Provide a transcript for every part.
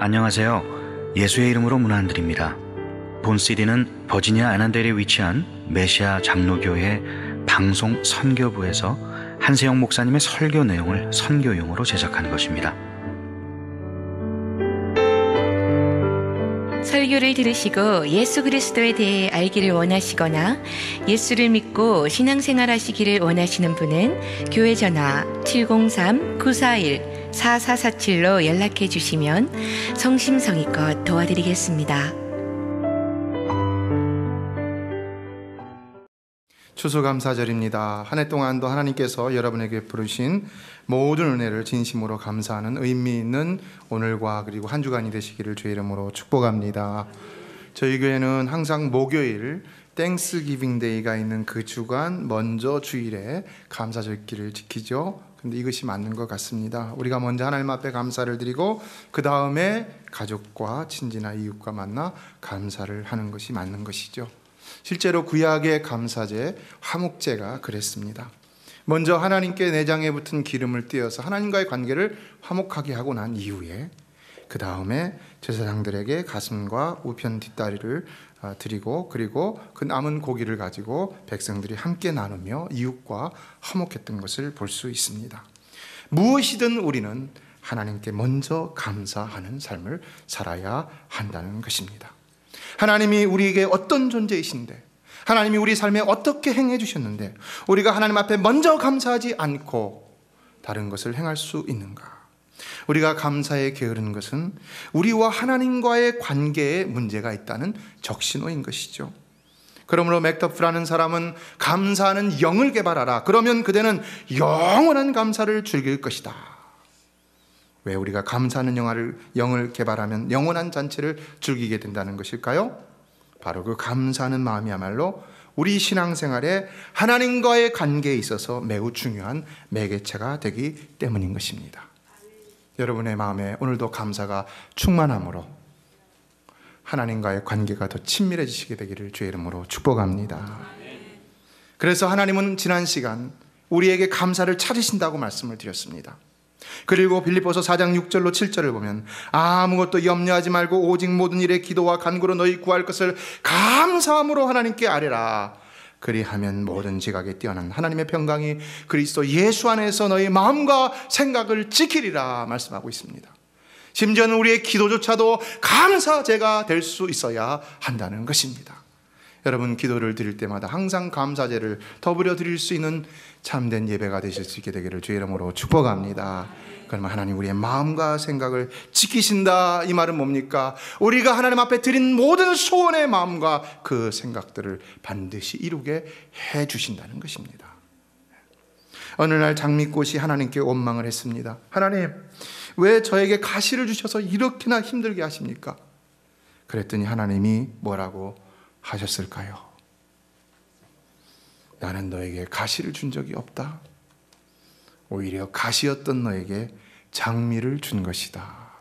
안녕하세요. 예수의 이름으로 문안 안 드립니다. 본 CD는 버지니아 애난델에 위치한 메시아 장로교회 방송 선교부에서 한세영 목사님의 설교 내용을 선교용으로 제작한 것입니다. 설교를 들으시고 예수 그리스도에 대해 알기를 원하시거나 예수를 믿고 신앙생활 하시기를 원하시는 분은 교회 전화 703-941-4447로 연락해 주시면 성심성의껏 도와드리겠습니다. 추수감사절입니다. 한 해 동안도 하나님께서 여러분에게 부르신 모든 은혜를 진심으로 감사하는 의미 있는 오늘과 그리고 한 주간이 되시기를 주의 이름으로 축복합니다. 저희 교회는 항상 목요일 땡스기빙 데이가 있는 그 주간 먼저 주일에 감사절기를 지키죠. 근데 이것이 맞는 것 같습니다. 우리가 먼저 하나님 앞에 감사를 드리고 그 다음에 가족과 친지나 이웃과 만나 감사를 하는 것이 맞는 것이죠. 실제로 구약의 감사제, 화목제가 그랬습니다. 먼저 하나님께 내장에 붙은 기름을 띄어서 하나님과의 관계를 화목하게 하고 난 이후에 그 다음에 제사장들에게 가슴과 우편 뒷다리를 드리고 그리고 그 남은 고기를 가지고 백성들이 함께 나누며 이웃과 화목했던 것을 볼 수 있습니다. 무엇이든 우리는 하나님께 먼저 감사하는 삶을 살아야 한다는 것입니다. 하나님이 우리에게 어떤 존재이신데, 하나님이 우리 삶에 어떻게 행해 주셨는데 우리가 하나님 앞에 먼저 감사하지 않고 다른 것을 행할 수 있는가? 우리가 감사에 게으르는 것은 우리와 하나님과의 관계에 문제가 있다는 적신호인 것이죠. 그러므로 맥더프라는 사람은 감사하는 영을 개발하라. 그러면 그대는 영원한 감사를 즐길 것이다. 왜 우리가 감사하는 영을 개발하면 영원한 잔치를 즐기게 된다는 것일까요? 바로 그 감사하는 마음이야말로 우리 신앙생활에 하나님과의 관계에 있어서 매우 중요한 매개체가 되기 때문인 것입니다. 여러분의 마음에 오늘도 감사가 충만함으로 하나님과의 관계가 더 친밀해지시게 되기를 주의 이름으로 축복합니다. 그래서 하나님은 지난 시간 우리에게 감사를 찾으신다고 말씀을 드렸습니다. 그리고 빌립보서 4장 6절로 7절을 보면 아무것도 염려하지 말고 오직 모든 일에 기도와 간구로 너희 구할 것을 감사함으로 하나님께 아뢰라. 그리하면 모든 지각에 뛰어난 하나님의 평강이 그리스도 예수 안에서 너희 마음과 생각을 지키리라 말씀하고 있습니다. 심지어는 우리의 기도조차도 감사제가 될 수 있어야 한다는 것입니다. 여러분, 기도를 드릴 때마다 항상 감사제를 더불어 드릴 수 있는 참된 예배가 되실 수 있게 되기를 주의 이름으로 축복합니다. 그러면 하나님 우리의 마음과 생각을 지키신다. 이 말은 뭡니까? 우리가 하나님 앞에 드린 모든 소원의 마음과 그 생각들을 반드시 이루게 해 주신다는 것입니다. 어느 날 장미꽃이 하나님께 원망을 했습니다. 하나님, 왜 저에게 가시를 주셔서 이렇게나 힘들게 하십니까? 그랬더니 하나님이 뭐라고 하셨을까요? 나는 너에게 가시를 준 적이 없다. 오히려 가시였던 너에게 장미를 준 것이다.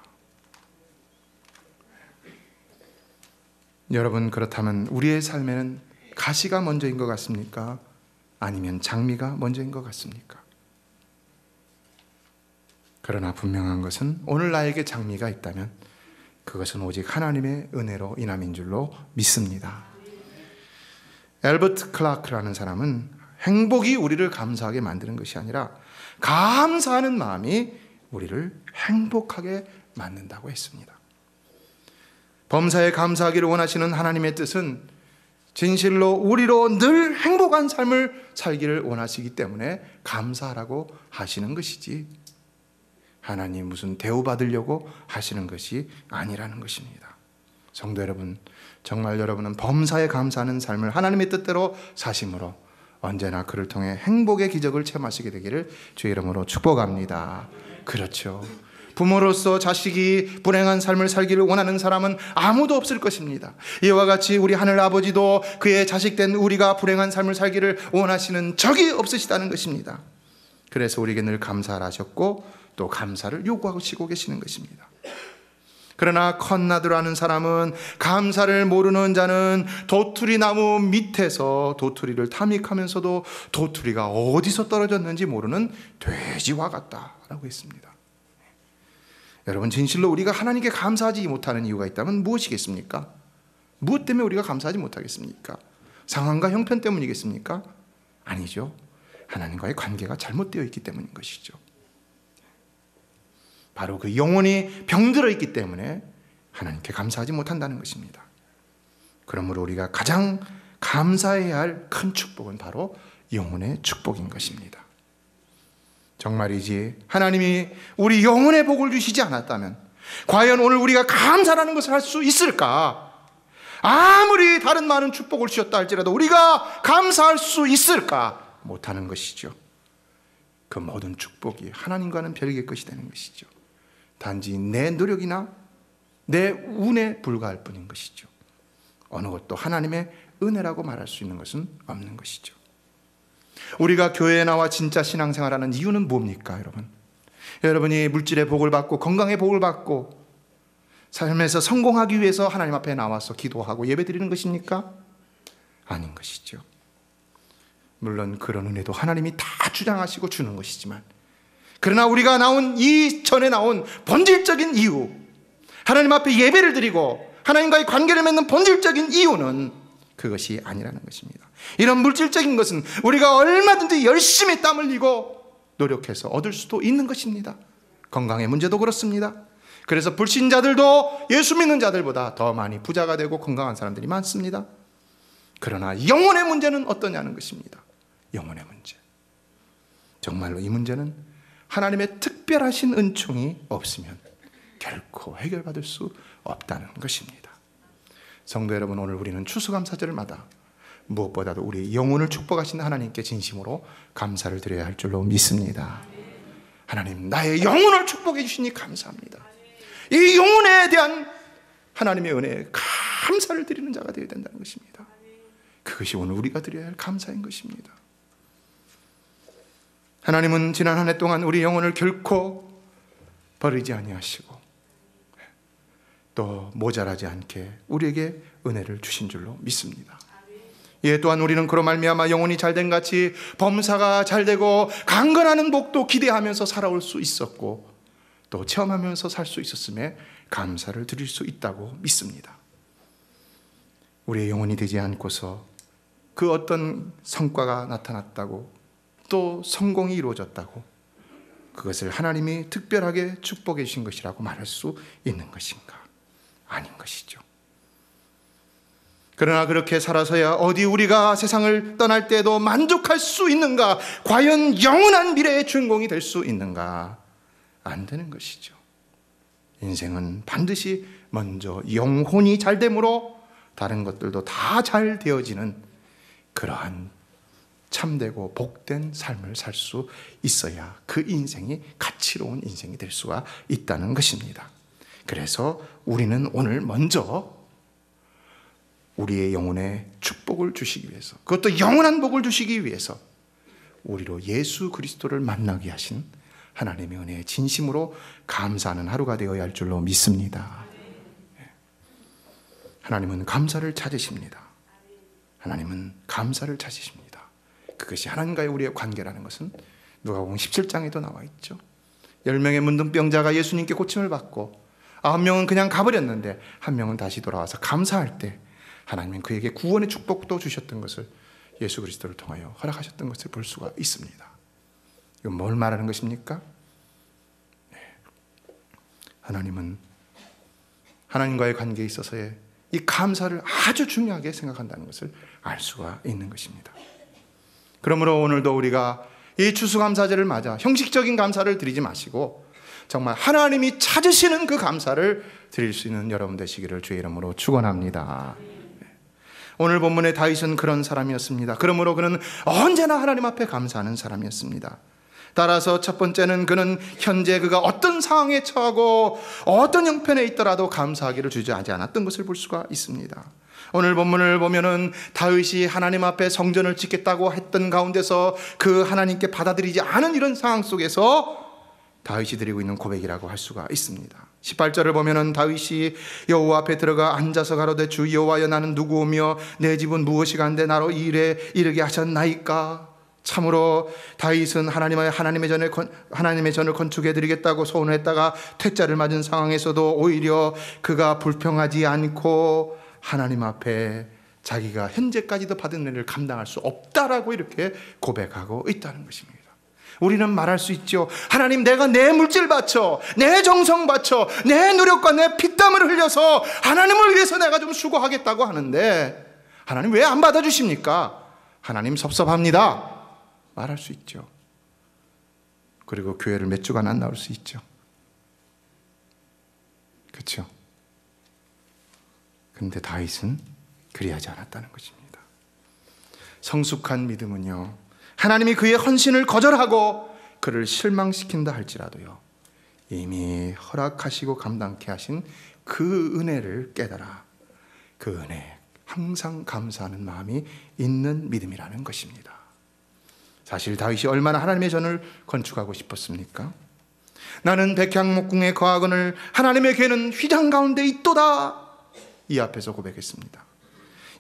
여러분, 그렇다면 우리의 삶에는 가시가 먼저인 것 같습니까? 아니면 장미가 먼저인 것 같습니까? 그러나 분명한 것은 오늘 나에게 장미가 있다면 그것은 오직 하나님의 은혜로 인함인 줄로 믿습니다. 엘버트 클라크라는 사람은 행복이 우리를 감사하게 만드는 것이 아니라 감사하는 마음이 우리를 행복하게 만든다고 했습니다. 범사에 감사하기를 원하시는 하나님의 뜻은 진실로 우리로 늘 행복한 삶을 살기를 원하시기 때문에 감사하라고 하시는 것이지 하나님 무슨 대우받으려고 하시는 것이 아니라는 것입니다. 성도 여러분, 정말 여러분은 범사에 감사하는 삶을 하나님의 뜻대로 사심으로 언제나 그를 통해 행복의 기적을 체험하시게 되기를 주의 이름으로 축복합니다. 그렇죠. 부모로서 자식이 불행한 삶을 살기를 원하는 사람은 아무도 없을 것입니다. 이와 같이 우리 하늘 아버지도 그의 자식된 우리가 불행한 삶을 살기를 원하시는 적이 없으시다는 것입니다. 그래서 우리에게 늘 감사를 하셨고 또 감사를 요구하시고 계시는 것입니다. 그러나 컨라드라는 사람은 감사를 모르는 자는 도투리 나무 밑에서 도투리를 탐닉하면서도 도투리가 어디서 떨어졌는지 모르는 돼지와 같다라고 했습니다. 여러분, 진실로 우리가 하나님께 감사하지 못하는 이유가 있다면 무엇이겠습니까? 무엇 때문에 우리가 감사하지 못하겠습니까? 상황과 형편 때문이겠습니까? 아니죠. 하나님과의 관계가 잘못되어 있기 때문인 것이죠. 바로 그 영혼이 병들어 있기 때문에 하나님께 감사하지 못한다는 것입니다. 그러므로 우리가 가장 감사해야 할 큰 축복은 바로 영혼의 축복인 것입니다. 정말이지 하나님이 우리 영혼의 복을 주시지 않았다면 과연 오늘 우리가 감사라는 것을 할 수 있을까? 아무리 다른 많은 축복을 주셨다 할지라도 우리가 감사할 수 있을까? 못하는 것이죠. 그 모든 축복이 하나님과는 별개의 것이 되는 것이죠. 단지 내 노력이나 내 운에 불과할 뿐인 것이죠. 어느 것도 하나님의 은혜라고 말할 수 있는 것은 없는 것이죠. 우리가 교회에 나와 진짜 신앙생활하는 이유는 뭡니까, 여러분? 여러분이 물질의 복을 받고 건강의 복을 받고 삶에서 성공하기 위해서 하나님 앞에 나와서 기도하고 예배드리는 것입니까? 아닌 것이죠. 물론 그런 은혜도 하나님이 다 주장하시고 주는 것이지만, 그러나 우리가 나온 이 전에 나온 본질적인 이유, 하나님 앞에 예배를 드리고 하나님과의 관계를 맺는 본질적인 이유는 그것이 아니라는 것입니다. 이런 물질적인 것은 우리가 얼마든지 열심히 땀 흘리고 노력해서 얻을 수도 있는 것입니다. 건강의 문제도 그렇습니다. 그래서 불신자들도 예수 믿는 자들보다 더 많이 부자가 되고 건강한 사람들이 많습니다. 그러나 영혼의 문제는 어떠냐는 것입니다. 영혼의 문제. 정말로 이 문제는 하나님의 특별하신 은총이 없으면 결코 해결받을 수 없다는 것입니다. 성도 여러분, 오늘 우리는 추수감사절마다 무엇보다도 우리 영혼을 축복하신 하나님께 진심으로 감사를 드려야 할 줄로 믿습니다. 하나님, 나의 영혼을 축복해 주시니 감사합니다. 이 영혼에 대한 하나님의 은혜에 감사를 드리는 자가 되어야 된다는 것입니다. 그것이 오늘 우리가 드려야 할 감사인 것입니다. 하나님은 지난 한 해 동안 우리 영혼을 결코 버리지 아니하시고 또 모자라지 않게 우리에게 은혜를 주신 줄로 믿습니다. 예, 또한 우리는 그로 말미암아 영혼이 잘된 같이 범사가 잘되고 강건하는 복도 기대하면서 살아올 수 있었고 또 체험하면서 살 수 있었음에 감사를 드릴 수 있다고 믿습니다. 우리의 영혼이 되지 않고서 그 어떤 성과가 나타났다고 또 성공이 이루어졌다고 그것을 하나님이 특별하게 축복해 주신 것이라고 말할 수 있는 것인가? 아닌 것이죠. 그러나 그렇게 살아서야 어디 우리가 세상을 떠날 때도 만족할 수 있는가? 과연 영원한 미래의 주인공이 될 수 있는가? 안 되는 것이죠. 인생은 반드시 먼저 영혼이 잘됨으로 다른 것들도 다 잘 되어지는 그러한 참되고 복된 삶을 살 수 있어야 그 인생이 가치로운 인생이 될 수가 있다는 것입니다. 그래서 우리는 오늘 먼저 우리의 영혼에 축복을 주시기 위해서, 그것도 영원한 복을 주시기 위해서 우리로 예수 그리스도를 만나게 하신 하나님의 은혜에 진심으로 감사하는 하루가 되어야 할 줄로 믿습니다. 하나님은 감사를 찾으십니다. 하나님은 감사를 찾으십니다. 그것이 하나님과의 우리의 관계라는 것은 누가복음 17장에도 나와 있죠. 10명의 문둥병자가 예수님께 고침을 받고 9명은 그냥 가버렸는데 1명은 다시 돌아와서 감사할 때 하나님은 그에게 구원의 축복도 주셨던 것을 예수 그리스도를 통하여 허락하셨던 것을 볼 수가 있습니다. 이건 뭘 말하는 것입니까? 네. 하나님은 하나님과의 관계에 있어서의 이 감사를 아주 중요하게 생각한다는 것을 알 수가 있는 것입니다. 그러므로 오늘도 우리가 이 추수감사절을 맞아 형식적인 감사를 드리지 마시고 정말 하나님이 찾으시는 그 감사를 드릴 수 있는 여러분 되시기를 주의 이름으로 축원합니다. 오늘 본문의 다윗은 그런 사람이었습니다. 그러므로 그는 언제나 하나님 앞에 감사하는 사람이었습니다. 따라서 첫 번째는 그는 현재 그가 어떤 상황에 처하고 어떤 형편에 있더라도 감사하기를 주저하지 않았던 것을 볼 수가 있습니다. 오늘 본문을 보면은 다윗이 하나님 앞에 성전을 짓겠다고 했던 가운데서 그 하나님께 받아들이지 않은 이런 상황 속에서 다윗이 드리고 있는 고백이라고 할 수가 있습니다. 18절을 보면은 다윗이 여호와 앞에 들어가 앉아서 가로되 주 여호와여 나는 누구오며 내 집은 무엇이 간데 나로 이 일에 이르게 하셨나이까? 참으로 다윗은 하나님의 전을 건축해 드리겠다고 소원했다가 퇴짜를 맞은 상황에서도 오히려 그가 불평하지 않고 하나님 앞에 자기가 현재까지도 받은 은혜를 감당할 수 없다라고 이렇게 고백하고 있다는 것입니다. 우리는 말할 수 있죠. 하나님, 내가 내 물질 바쳐, 내 정성 바쳐, 내 노력과 내 피땀을 흘려서 하나님을 위해서 내가 좀 수고하겠다고 하는데 하나님 왜 안 받아주십니까? 하나님 섭섭합니다 말할 수 있죠. 그리고 교회를 몇 주간 안 나올 수 있죠. 그렇죠? 그런데 다윗은 그리하지 않았다는 것입니다. 성숙한 믿음은요, 하나님이 그의 헌신을 거절하고 그를 실망시킨다 할지라도요, 이미 허락하시고 감당케 하신 그 은혜를 깨달아 그 은혜에 항상 감사하는 마음이 있는 믿음이라는 것입니다. 사실 다윗이 얼마나 하나님의 전을 건축하고 싶었습니까? 나는 백향목궁에 거하거늘 하나님의 궤는 휘장 가운데 있도다, 이 앞에서 고백했습니다.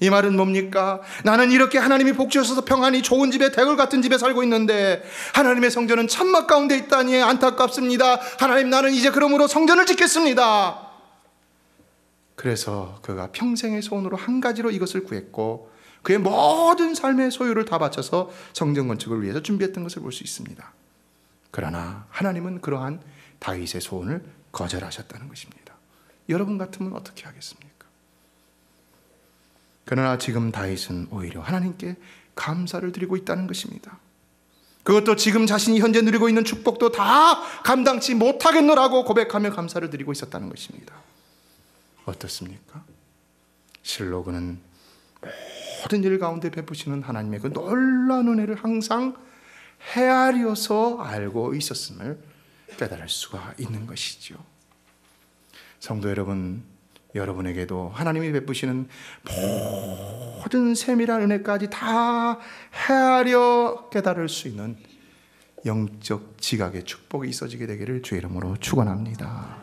이 말은 뭡니까? 나는 이렇게 하나님이 복 주셔서 평안히 좋은 집에, 대궐 같은 집에 살고 있는데 하나님의 성전은 참막 가운데 있다니 안타깝습니다. 하나님, 나는 이제 그러므로 성전을 짓겠습니다. 그래서 그가 평생의 소원으로 한 가지로 이것을 구했고 그의 모든 삶의 소유를 다 바쳐서 성전 건축을 위해서 준비했던 것을 볼 수 있습니다. 그러나 하나님은 그러한 다윗의 소원을 거절하셨다는 것입니다. 여러분 같으면 어떻게 하겠습니까? 그러나 지금 다윗은 오히려 하나님께 감사를 드리고 있다는 것입니다. 그것도 지금 자신이 현재 누리고 있는 축복도 다 감당치 못하겠노라고 고백하며 감사를 드리고 있었다는 것입니다. 어떻습니까? 실로 그는 모든 일 가운데 베푸시는 하나님의 그 놀라운 은혜를 항상 헤아려서 알고 있었음을 깨달을 수가 있는 것이죠. 성도 여러분, 여러분에게도 하나님이 베푸시는 모든 세밀한 은혜까지 다 헤아려 깨달을 수 있는 영적 지각의 축복이 있어지게 되기를 주의 이름으로 축원합니다.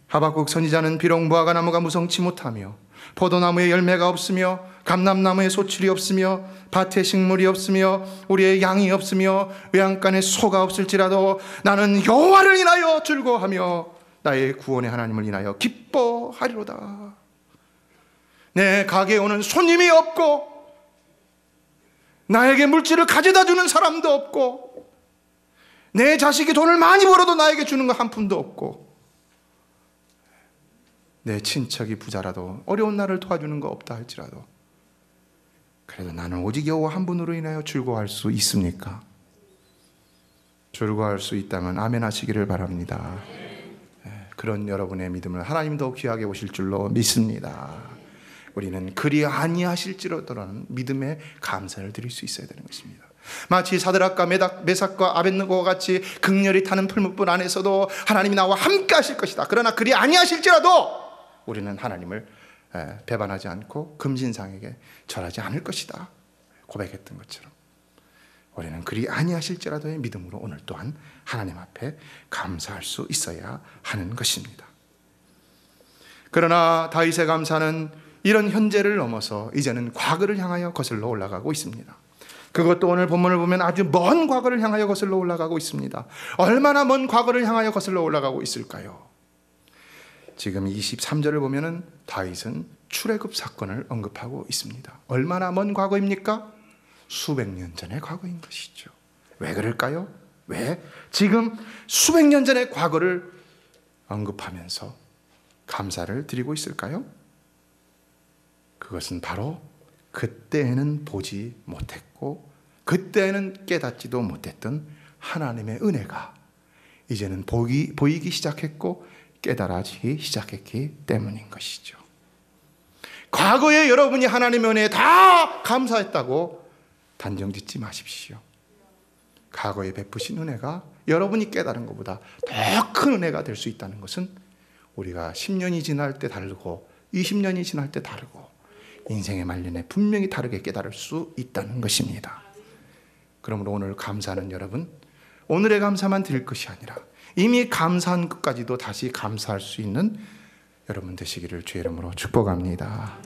하박국 선지자는 비록 무화과 나무가 무성치 못하며 포도나무에 열매가 없으며 감람나무에 소출이 없으며 밭에 식물이 없으며 우리의 양이 없으며 외양간에 소가 없을지라도 나는 여호와를 인하여 즐거워하며 나의 구원의 하나님을 인하여 기뻐하리로다. 내 가게에 오는 손님이 없고 나에게 물질을 가져다 주는 사람도 없고 내 자식이 돈을 많이 벌어도 나에게 주는 거 한 푼도 없고 내 친척이 부자라도 어려운 나를 도와주는 거 없다 할지라도 그래도 나는 오직 여호와 한 분으로 인하여 즐거워할 수 있습니까? 즐거워할 수 있다면 아멘 하시기를 바랍니다. 그런 여러분의 믿음을 하나님도 귀하게 보실 줄로 믿습니다. 우리는 그리 아니하실지라도라는 믿음의 감사를 드릴 수 있어야 되는 것입니다. 마치 사드락과 메삭과 아벳느고와 같이 극렬히 타는 풀무불 안에서도 하나님이 나와 함께 하실 것이다. 그러나 그리 아니하실지라도 우리는 하나님을 배반하지 않고 금신상에게 절하지 않을 것이다 고백했던 것처럼 우리는 그리 아니하실지라도의 믿음으로 오늘 또한 하나님 앞에 감사할 수 있어야 하는 것입니다. 그러나 다윗의 감사는 이런 현재를 넘어서 이제는 과거를 향하여 거슬러 올라가고 있습니다. 그것도 오늘 본문을 보면 아주 먼 과거를 향하여 거슬러 올라가고 있습니다. 얼마나 먼 과거를 향하여 거슬러 올라가고 있을까요? 지금 23절을 보면은 다윗은 출애굽 사건을 언급하고 있습니다. 얼마나 먼 과거입니까? 수백 년 전의 과거인 것이죠. 왜 그럴까요? 왜 지금 수백 년 전의 과거를 언급하면서 감사를 드리고 있을까요? 그것은 바로 그때에는 보지 못했고 그때에는 깨닫지도 못했던 하나님의 은혜가 이제는 보이기 시작했고 깨달아지기 시작했기 때문인 것이죠. 과거에 여러분이 하나님의 은혜에 다 감사했다고 단정 짓지 마십시오. 과거에 베푸신 은혜가 여러분이 깨달은 것보다 더 큰 은혜가 될 수 있다는 것은 우리가 10년이 지날 때 다르고 20년이 지날 때 다르고 인생의 말년에 분명히 다르게 깨달을 수 있다는 것입니다. 그러므로 오늘 감사하는 여러분, 오늘의 감사만 드릴 것이 아니라 이미 감사한 것까지도 다시 감사할 수 있는 여러분 되시기를 주의 이름으로 축복합니다.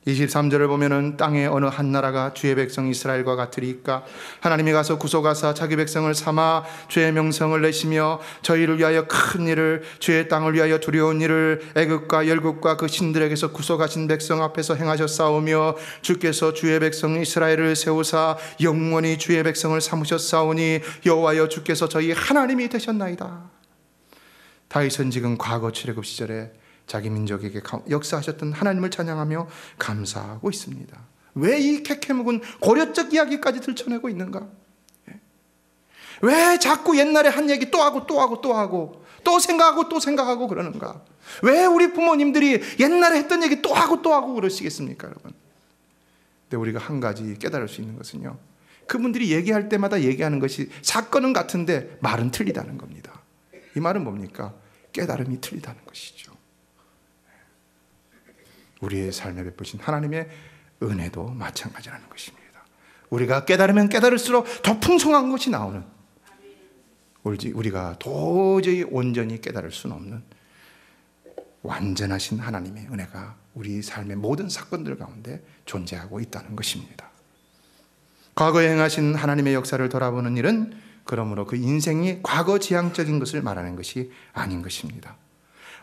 23절을 보면은 땅의 어느 한 나라가 주의 백성 이스라엘과 같으리까? 하나님이 가서 구속하사 자기 백성을 삼아 주의 명성을 내시며 저희를 위하여 큰 일을, 주의 땅을 위하여 두려운 일을 애굽과 열국과 그 신들에게서 구속하신 백성 앞에서 행하셨사오며, 주께서 주의 백성 이스라엘을 세우사 영원히 주의 백성을 삼으셨사오니 여호와여 주께서 저희 하나님이 되셨나이다. 다윗은 지금 과거 출애굽 시절에 자기 민족에게 역사하셨던 하나님을 찬양하며 감사하고 있습니다. 왜 이 캐캐묵은 고려적 이야기까지 들춰내고 있는가? 왜 자꾸 옛날에 한 얘기 또 하고 또 하고 또 하고 또 생각하고 또 생각하고 그러는가? 왜 우리 부모님들이 옛날에 했던 얘기 또 하고 또 하고 그러시겠습니까, 여러분? 근데 우리가 한 가지 깨달을 수 있는 것은요, 그분들이 얘기할 때마다 얘기하는 것이 사건은 같은데 말은 틀리다는 겁니다. 이 말은 뭡니까? 깨달음이 틀리다는 것이죠. 우리의 삶에 베푸신 하나님의 은혜도 마찬가지라는 것입니다. 우리가 깨달으면 깨달을수록 더 풍성한 것이 나오는, 우리가 도저히 온전히 깨달을 수는 없는 완전하신 하나님의 은혜가 우리 삶의 모든 사건들 가운데 존재하고 있다는 것입니다. 과거에 행하신 하나님의 역사를 돌아보는 일은 그러므로 그 인생이 과거 지향적인 것을 말하는 것이 아닌 것입니다.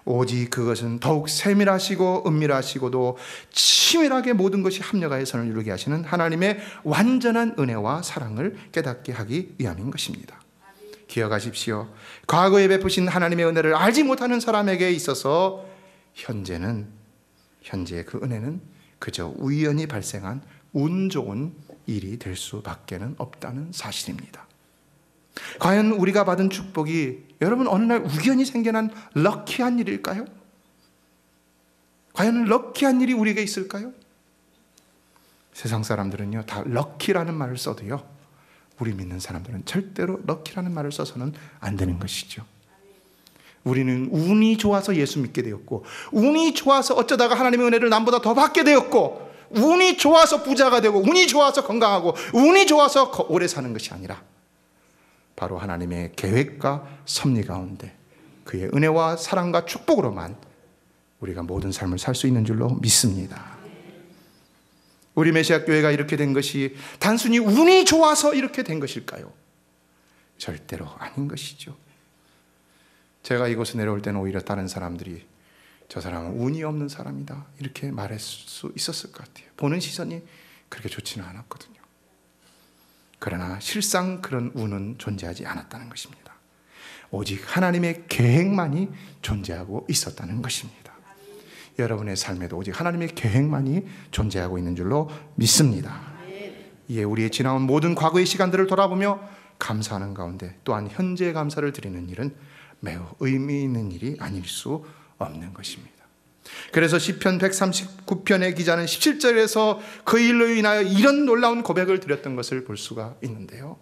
오직 그것은 더욱 세밀하시고 은밀하시고도 치밀하게 모든 것이 합력하여 선을 이루게 하시는 하나님의 완전한 은혜와 사랑을 깨닫게 하기 위함인 것입니다. 기억하십시오. 과거에 베푸신 하나님의 은혜를 알지 못하는 사람에게 있어서 현재의 그 은혜는 그저 우연히 발생한 운 좋은 일이 될 수밖에는 없다는 사실입니다. 과연 우리가 받은 축복이 여러분 어느 날 우연히 생겨난 럭키한 일일까요? 과연 럭키한 일이 우리에게 있을까요? 세상 사람들은요, 다 럭키라는 말을 써도요, 우리 믿는 사람들은 절대로 럭키라는 말을 써서는 안 되는 것이죠. 우리는 운이 좋아서 예수 믿게 되었고, 운이 좋아서 어쩌다가 하나님의 은혜를 남보다 더 받게 되었고, 운이 좋아서 부자가 되고, 운이 좋아서 건강하고, 운이 좋아서 오래 사는 것이 아니라 바로 하나님의 계획과 섭리 가운데 그의 은혜와 사랑과 축복으로만 우리가 모든 삶을 살 수 있는 줄로 믿습니다. 우리 메시아 교회가 이렇게 된 것이 단순히 운이 좋아서 이렇게 된 것일까요? 절대로 아닌 것이죠. 제가 이곳에 내려올 때는 오히려 다른 사람들이 저 사람은 운이 없는 사람이다 이렇게 말할 수 있었을 것 같아요. 보는 시선이 그렇게 좋지는 않았거든요. 그러나 실상 그런 운은 존재하지 않았다는 것입니다. 오직 하나님의 계획만이 존재하고 있었다는 것입니다. 여러분의 삶에도 오직 하나님의 계획만이 존재하고 있는 줄로 믿습니다. 이에 우리의 지나온 모든 과거의 시간들을 돌아보며 감사하는 가운데 또한 현재의 감사를 드리는 일은 매우 의미 있는 일이 아닐 수 없는 것입니다. 그래서 시편 139편의 기자는 17절에서 그 일로 인하여 이런 놀라운 고백을 드렸던 것을 볼 수가 있는데요.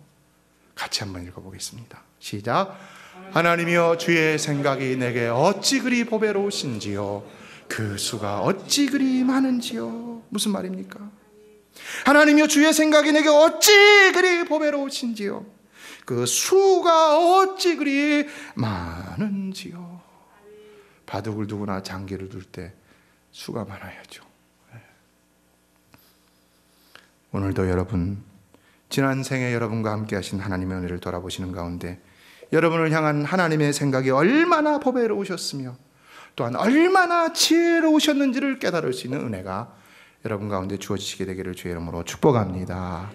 같이 한번 읽어보겠습니다. 시작. 하나님이여 주의 생각이 내게 어찌 그리 보배로우신지요, 그 수가 어찌 그리 많은지요. 무슨 말입니까? 하나님이여 주의 생각이 내게 어찌 그리 보배로우신지요, 그 수가 어찌 그리 많은지요. 바둑을 두거나 장기를 둘 때 수가 많아야죠. 오늘도 여러분, 지난 생에 여러분과 함께 하신 하나님의 은혜를 돌아보시는 가운데 여러분을 향한 하나님의 생각이 얼마나 보배로우셨으며 또한 얼마나 지혜로우셨는지를 깨달을 수 있는 은혜가 여러분 가운데 주어지시게 되기를 주의 이름으로 축복합니다.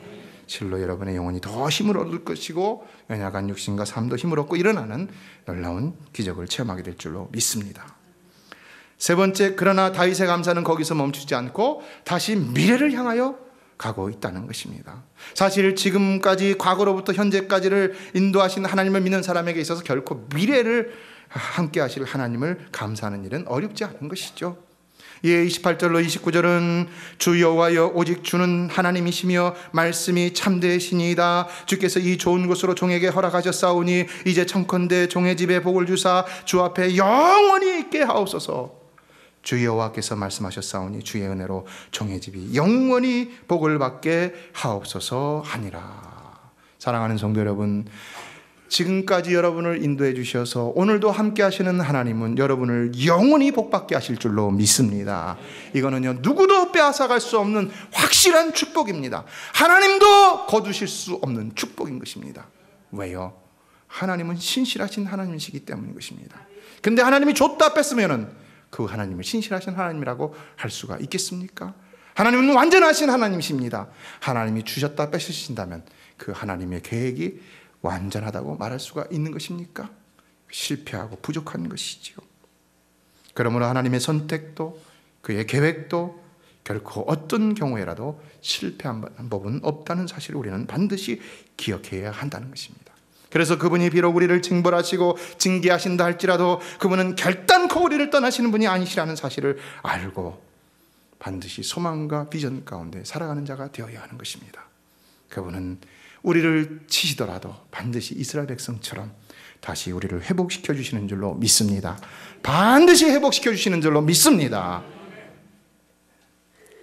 실로 여러분의 영혼이 더 힘을 얻을 것이고 연약한 육신과 삶도 힘을 얻고 일어나는 놀라운 기적을 체험하게 될 줄로 믿습니다. 세 번째, 그러나 다윗의 감사는 거기서 멈추지 않고 다시 미래를 향하여 가고 있다는 것입니다. 사실 지금까지 과거로부터 현재까지를 인도하신 하나님을 믿는 사람에게 있어서 결코 미래를 함께 하실 하나님을 감사하는 일은 어렵지 않은 것이죠. 예, 28절로 29절은 주 여호와여 오직 주는 하나님이시며 말씀이 참되시니이다. 주께서 이 좋은 곳으로 종에게 허락하셨사오니 이제 청컨대 종의 집에 복을 주사 주 앞에 영원히 있게 하옵소서. 주 여호와께서 말씀하셨사오니 주의 은혜로 종의 집이 영원히 복을 받게 하옵소서 하니라. 사랑하는 성도 여러분, 지금까지 여러분을 인도해 주셔서 오늘도 함께 하시는 하나님은 여러분을 영원히 복받게 하실 줄로 믿습니다. 이거는요, 누구도 빼앗아갈 수 없는 확실한 축복입니다. 하나님도 거두실 수 없는 축복인 것입니다. 왜요? 하나님은 신실하신 하나님이시기 때문인 것입니다. 근데 하나님이 줬다 뺐으면은 그 하나님을 신실하신 하나님이라고 할 수가 있겠습니까? 하나님은 완전하신 하나님이십니다. 하나님이 주셨다 뺏으신다면 그 하나님의 계획이 완전하다고 말할 수가 있는 것입니까? 실패하고 부족한 것이지요. 그러므로 하나님의 선택도 그의 계획도 결코 어떤 경우에라도 실패한 법은 없다는 사실을 우리는 반드시 기억해야 한다는 것입니다. 그래서 그분이 비록 우리를 징벌하시고 징계하신다 할지라도 그분은 결단코 우리를 떠나시는 분이 아니시라는 사실을 알고 반드시 소망과 비전 가운데 살아가는 자가 되어야 하는 것입니다. 그분은 우리를 치시더라도 반드시 이스라엘 백성처럼 다시 우리를 회복시켜 주시는 줄로 믿습니다. 반드시 회복시켜 주시는 줄로 믿습니다.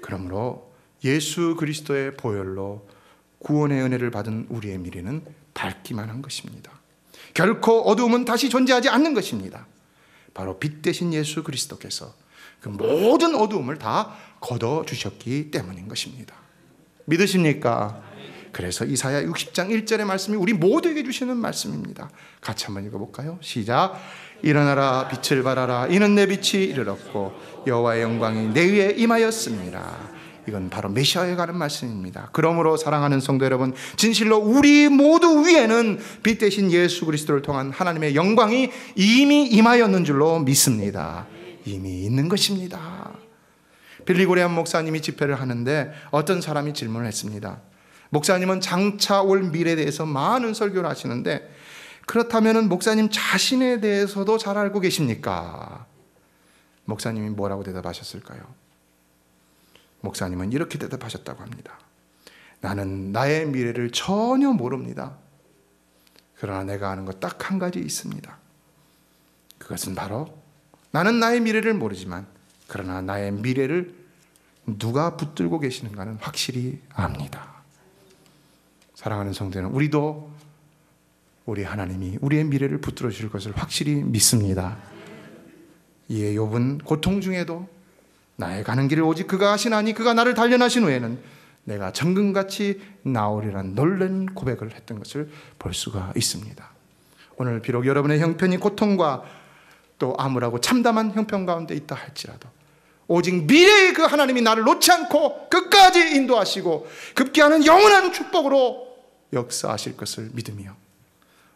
그러므로 예수 그리스도의 보혈로 구원의 은혜를 받은 우리의 미래는 밝기만 한 것입니다. 결코 어두움은 다시 존재하지 않는 것입니다. 바로 빛 대신 예수 그리스도께서 그 모든 어두움을 다 걷어주셨기 때문인 것입니다. 믿으십니까? 그래서 이사야 60장 1절의 말씀이 우리 모두에게 주시는 말씀입니다. 같이 한번 읽어볼까요? 시작. 일어나라 빛을 발하라 이는 내 빛이 이르렀고 여호와의 영광이 내 위에 임하였습니다. 이건 바로 메시아에 관한 말씀입니다. 그러므로 사랑하는 성도 여러분, 진실로 우리 모두 위에는 빛 대신 예수 그리스도를 통한 하나님의 영광이 이미 임하였는 줄로 믿습니다. 이미 있는 것입니다. 빌리그레암 목사님이 집회를 하는데 어떤 사람이 질문을 했습니다. 목사님은 장차 올 미래에 대해서 많은 설교를 하시는데 그렇다면 목사님 자신에 대해서도 잘 알고 계십니까? 목사님이 뭐라고 대답하셨을까요? 목사님은 이렇게 대답하셨다고 합니다. 나는 나의 미래를 전혀 모릅니다. 그러나 내가 아는 것 딱 한 가지 있습니다. 그것은 바로 나는 나의 미래를 모르지만 그러나 나의 미래를 누가 붙들고 계시는가는 확실히 압니다. 사랑하는 성도는 우리도 우리 하나님이 우리의 미래를 붙들어 주실 것을 확실히 믿습니다. 이에 욥은 고통 중에도 나의 가는 길을 오직 그가 하시나니 그가 나를 단련하신 후에는 내가 정금같이 나오리란 놀란 고백을 했던 것을 볼 수가 있습니다. 오늘 비록 여러분의 형편이 고통과 또 암울하고 참담한 형편 가운데 있다 할지라도 오직 미래의 그 하나님이 나를 놓지 않고 끝까지 인도하시고 급기야는 영원한 축복으로 역사하실 것을 믿으며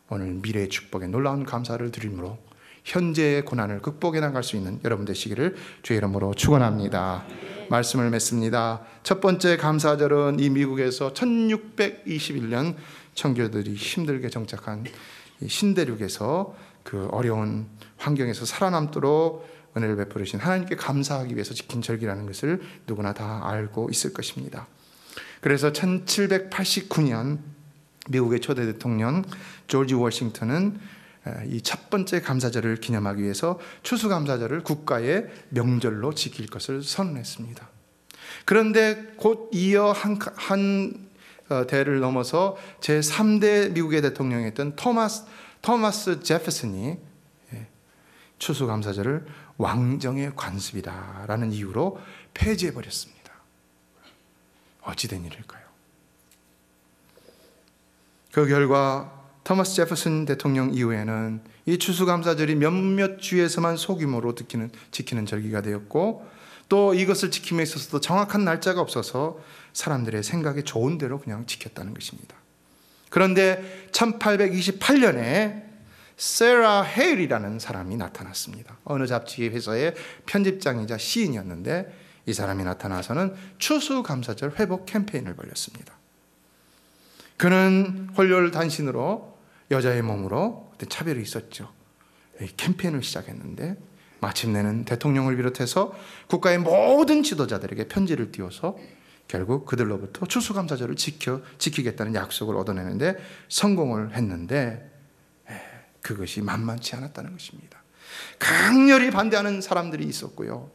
오늘 미래의 축복에 놀라운 감사를 드리므로 현재의 고난을 극복해 나갈 수 있는 여러분 되시기를 주의 이름으로 축원합니다. 말씀을 맺습니다. 첫 번째 감사절은 이 미국에서 1621년 청교도들이 힘들게 정착한 신대륙에서 그 어려운 환경에서 살아남도록 은혜를 베풀으신 하나님께 감사하기 위해서 지킨 절기라는 것을 누구나 다 알고 있을 것입니다. 그래서 1789년 미국의 초대 대통령 조지 워싱턴은 이 첫 번째 감사절을 기념하기 위해서 추수감사절을 국가의 명절로 지킬 것을 선언했습니다. 그런데 곧 이어 한 대를 넘어서 제3대 미국의 대통령이었던 토마스 제퍼슨이 추수감사절을 왕정의 관습이다라는 이유로 폐지해버렸습니다. 어찌된 일일까요? 그 결과 토마스 제퍼슨 대통령 이후에는 이 추수감사절이 몇몇 주에서만 소규모로 지키는 절기가 되었고 또 이것을 지킴에 있어서도 정확한 날짜가 없어서 사람들의 생각에 좋은 대로 그냥 지켰다는 것입니다. 그런데 1828년에 세라 헤일이라는 사람이 나타났습니다. 어느 잡지 회사의 편집장이자 시인이었는데 이 사람이 나타나서는 추수감사절 회복 캠페인을 벌였습니다. 그는 홀렬단신으로 여자의 몸으로 그때 차별이 있었죠. 캠페인을 시작했는데 마침내는 대통령을 비롯해서 국가의 모든 지도자들에게 편지를 띄워서 결국 그들로부터 추수감사절을 지키겠다는 약속을 얻어내는데 성공을 했는데 그것이 만만치 않았다는 것입니다. 강렬히 반대하는 사람들이 있었고요.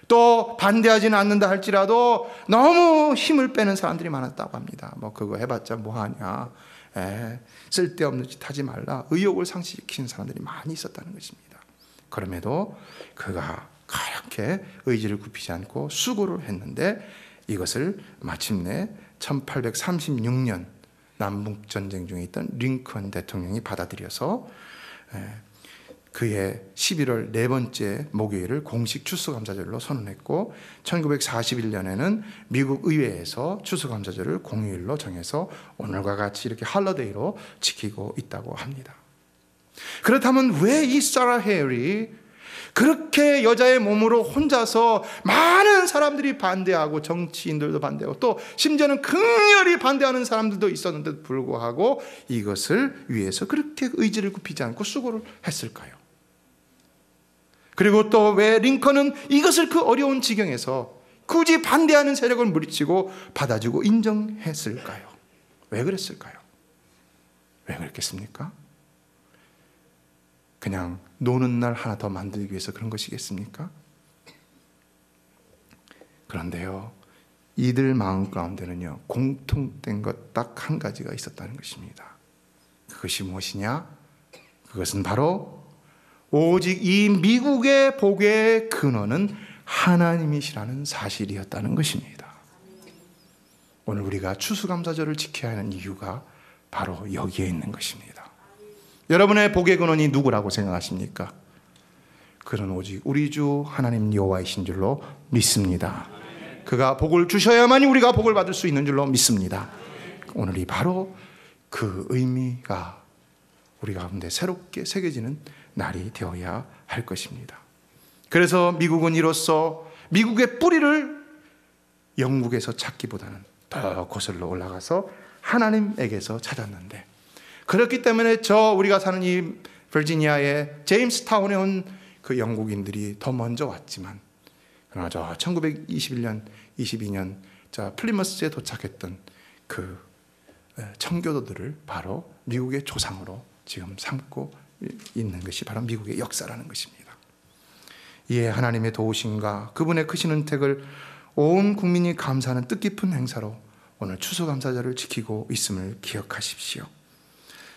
또 반대하지는 않는다 할지라도 너무 힘을 빼는 사람들이 많았다고 합니다. 뭐 그거 해봤자 뭐하냐, 쓸데없는 짓 하지 말라 의욕을 상실시키는 사람들이 많이 있었다는 것입니다. 그럼에도 그가 그렇게 의지를 굽히지 않고 수고를 했는데 이것을 마침내 1836년 남북전쟁 중에 있던 링컨 대통령이 받아들여서 그의 11월 네 번째 목요일을 공식 추수감사절로 선언했고 1941년에는 미국 의회에서 추수감사절을 공휴일로 정해서 오늘과 같이 이렇게 할러데이로 지키고 있다고 합니다. 그렇다면 왜 이 사라 헤일이 그렇게 여자의 몸으로 혼자서 많은 사람들이 반대하고 정치인들도 반대하고 또 심지어는 극렬히 반대하는 사람들도 있었는데도 불구하고 이것을 위해서 그렇게 의지를 굽히지 않고 수고를 했을까요? 그리고 또 왜 링컨은 이것을 그 어려운 지경에서 굳이 반대하는 세력을 물리치고 받아주고 인정했을까요? 왜 그랬을까요? 왜 그랬겠습니까? 그냥 노는 날 하나 더 만들기 위해서 그런 것이겠습니까? 그런데요, 이들 마음 가운데는요, 공통된 것 딱 한 가지가 있었다는 것입니다. 그것이 무엇이냐? 그것은 바로 오직 이 미국의 복의 근원은 하나님이시라는 사실이었다는 것입니다. 오늘 우리가 추수감사절을 지켜야 하는 이유가 바로 여기에 있는 것입니다. 여러분의 복의 근원이 누구라고 생각하십니까? 그는 오직 우리 주 하나님 여호와이신 줄로 믿습니다. 그가 복을 주셔야만이 우리가 복을 받을 수 있는 줄로 믿습니다. 오늘이 바로 그 의미가 우리 가운데 새롭게 새겨지는 날이 되어야 할 것입니다. 그래서 미국은 이로써 미국의 뿌리를 영국에서 찾기보다는 더 거슬러 올라가서 하나님에게서 찾았는데, 그렇기 때문에 우리가 사는 이 버지니아의 제임스타운에 온 그 영국인들이 더 먼저 왔지만, 그러나 1921년, 22년 플리머스에 도착했던 그 청교도들을 바로 미국의 조상으로 지금 삼고 있는 것이 바로 미국의 역사라는 것입니다. 이에 하나님의 도우심과 그분의 크신 은택을 온 국민이 감사하는 뜻깊은 행사로 오늘 추수감사절을 지키고 있음을 기억하십시오.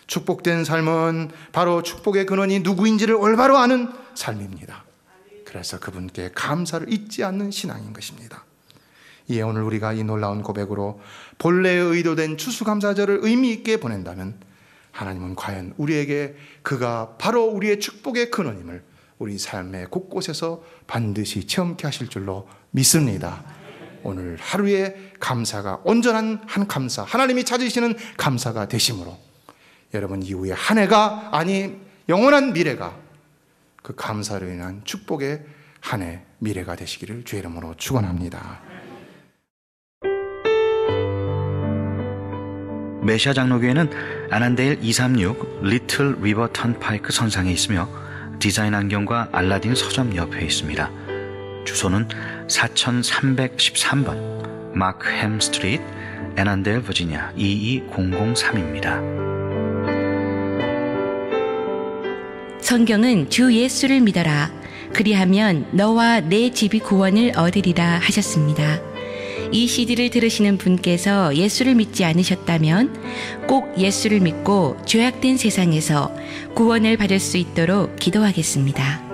축복된 삶은 바로 축복의 근원이 누구인지를 올바로 아는 삶입니다. 그래서 그분께 감사를 잊지 않는 신앙인 것입니다. 이에 오늘 우리가 이 놀라운 고백으로 본래의 의도된 추수감사절을 의미 있게 보낸다면 하나님은 과연 우리에게 그가 바로 우리의 축복의 근원임을 우리 삶의 곳곳에서 반드시 체험케 하실 줄로 믿습니다. 오늘 하루의 감사가 온전한 한 감사, 하나님이 찾으시는 감사가 되심으로 여러분 이후에 한 해가 아니 영원한 미래가 그 감사로 인한 축복의 한 해 미래가 되시기를 주의 이름으로 축원합니다. 메시아 장로교회는 아난데일 236 리틀 리버 턴파이크 선상에 있으며 디자인 안경과 알라딘 서점 옆에 있습니다. 주소는 4313번 마크햄 스트리트, 애난데일, 버지니아 22003입니다. 성경은 주 예수를 믿어라. 그리하면 너와 내 집이 구원을 얻으리라 하셨습니다. 이 CD를 들으시는 분께서 예수를 믿지 않으셨다면 꼭 예수를 믿고 죄악된 세상에서 구원을 받을 수 있도록 기도하겠습니다.